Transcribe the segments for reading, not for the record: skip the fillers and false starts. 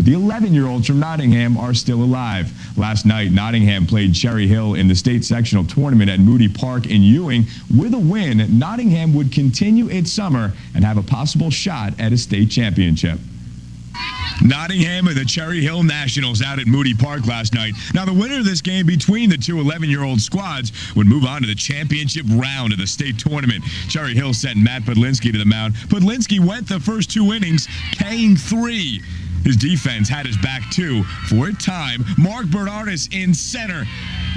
but the 11-year-olds from Nottingham are still alive. Last night, Nottingham played Cherry Hill in the state sectional tournament at Moody Park in Ewing. With a win, Nottingham would continue its summer and have a possible shot at a state championship. Nottingham and the Cherry Hill Nationals out at Moody Park last night. Now, the winner of this game between the two 11-year-old squads would move on to the championship round of the state tournament. Cherry Hill sent Matt Podlinski to the mound. Podlinski went the first 2 innings, K-ing 3. His defense had his back, too. For a time, Mark Bernardis in center.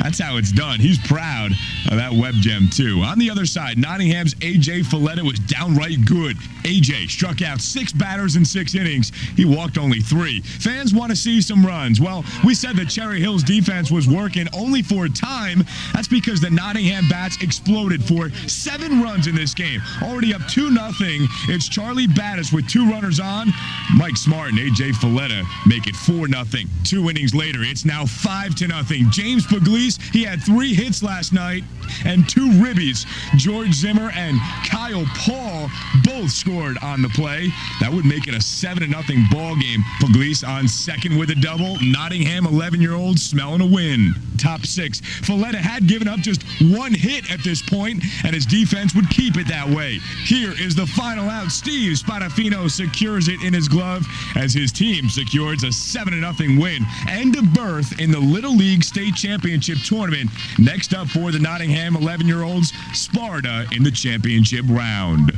That's how it's done. He's proud of that web gem, too. On the other side, Nottingham's A.J. Folletta was downright good. A.J. struck out 6 batters in 6 innings. He walked only 3. Fans want to see some runs. Well, we said that Cherry Hill's defense was working only for a time. That's because the Nottingham bats exploded for 7 runs in this game. Already up 2-0. It's Charlie Battis with 2 runners on. Mike Smart and A.J. Folletta make it 4-0. 2 innings later, it's now 5-0. James Pugliese, he had 3 hits last night and 2 ribbies. George Zimmer and Kyle Paul both scored on the play. That would make it a 7-0 ball game. Pugliese on second with a double. Nottingham 11-year-olds smelling a win. Top 6. Folletta had given up just 1 hit at this point, and his defense would keep it that way. Here is the final out. Steve Spadafino secures it in his glove as his team secures a 7-0 win and a berth in the Little League State Championship Tournament. Next up for the Nottingham 11-year-olds, Sparta in the championship round.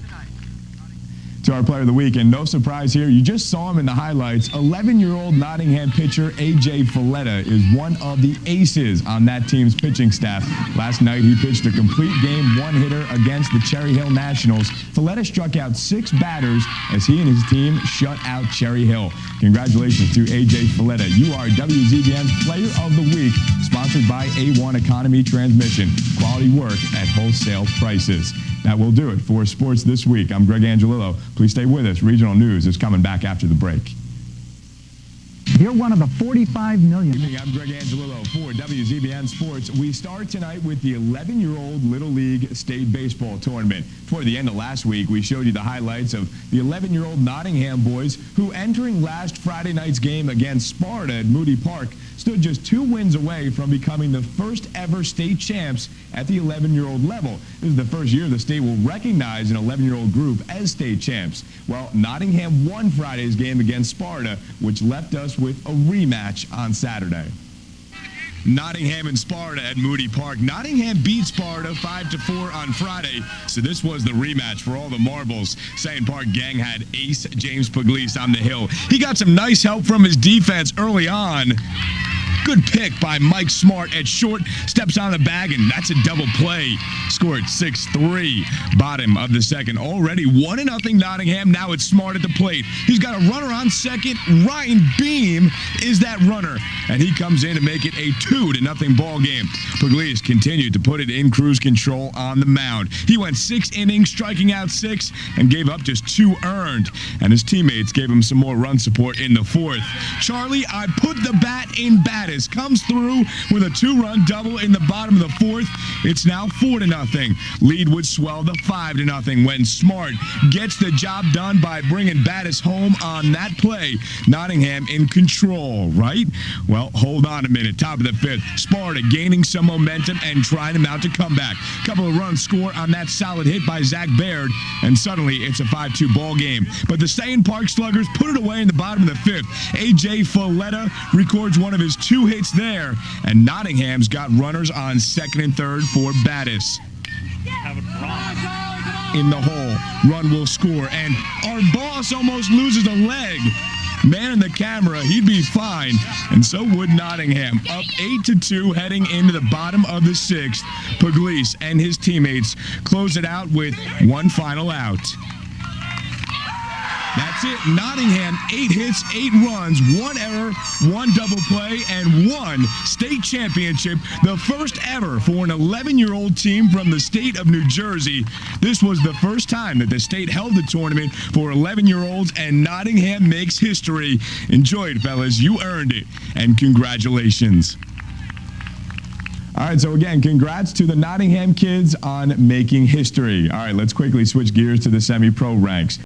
To our player of the week, and no surprise here, you just saw him in the highlights. 11-year-old Nottingham pitcher A.J. Folletta is one of the aces on that team's pitching staff. Last night, he pitched a complete game 1-hitter against the Cherry Hill Nationals. Folletta struck out 6 batters as he and his team shut out Cherry Hill. Congratulations to A.J. Folletta. You are WZBN's Player of the Week, sponsored by A1 Economy Transmission. Quality work at wholesale prices. That will do it for Sports This Week. I'm Greg Angelillo. Please stay with us. Regional News is coming back after the break. You're one of the 45 million. Good evening, I'm Greg Angelillo for WZBN Sports. We start tonight with the 11-year-old Little League State Baseball Tournament. Toward the end of last week, we showed you the highlights of the 11-year-old Nottingham boys who, entering last Friday night's game against Sparta at Moody Park, stood just 2 wins away from becoming the first ever state champs at the 11-year-old level. This is the first year the state will recognize an 11-year-old group as state champs. Well, Nottingham won Friday's game against Sparta, which left us with a rematch on Saturday. Nottingham and Sparta at Moody Park. Nottingham beat Sparta 5-4 on Friday, so this was the rematch for all the marbles. St. Park gang had ace James Pugliese on the hill. He got some nice help from his defense early on. Good pick by Mike Smart at short. Steps on the bag, and that's a double play. Scored 6-3. Bottom of the second. Already 1-0 Nottingham. Now it's Smart at the plate. He's got a runner on second. Ryan Beam is that runner, and he comes in to make it a 2-0 ball game. Pugliese continued to put it in cruise control on the mound. He went 6 innings, striking out 6, and gave up just 2 earned. And his teammates gave him some more run support in the 4th. Charlie, I put the bat in Battis comes through with a 2-run double in the bottom of the 4th. It's now 4-0. Lead would swell to 5-0 when Smart gets the job done by bringing Battis home on that play. Nottingham in control, right? Well, hold on a minute. Top of the 5th. Sparta gaining some momentum and trying to mount a comeback. Couple of runs score on that solid hit by Zach Baird, and suddenly it's a 5-2 ball game. But the St. Park Sluggers put it away in the bottom of the 5th. A.J. Folletta records one of his 2 hits there, and Nottingham's got runners on second and third for Battis. In the hole, run will score, and our boss almost loses a leg. Man in the camera, he'd be fine, and so would Nottingham. Up 8-2 heading into the bottom of the 6th. Pugliese and his teammates close it out with 1 final out. That's it. Nottingham, 8 hits, 8 runs, 1 error, 1 double play, and 1 state championship. The first ever for an 11-year-old team from the state of New Jersey. This was the first time that the state held the tournament for 11-year-olds, and Nottingham makes history. Enjoy it, fellas. You earned it, and congratulations. All right, so again, congrats to the Nottingham kids on making history. All right, let's quickly switch gears to the semi-pro ranks.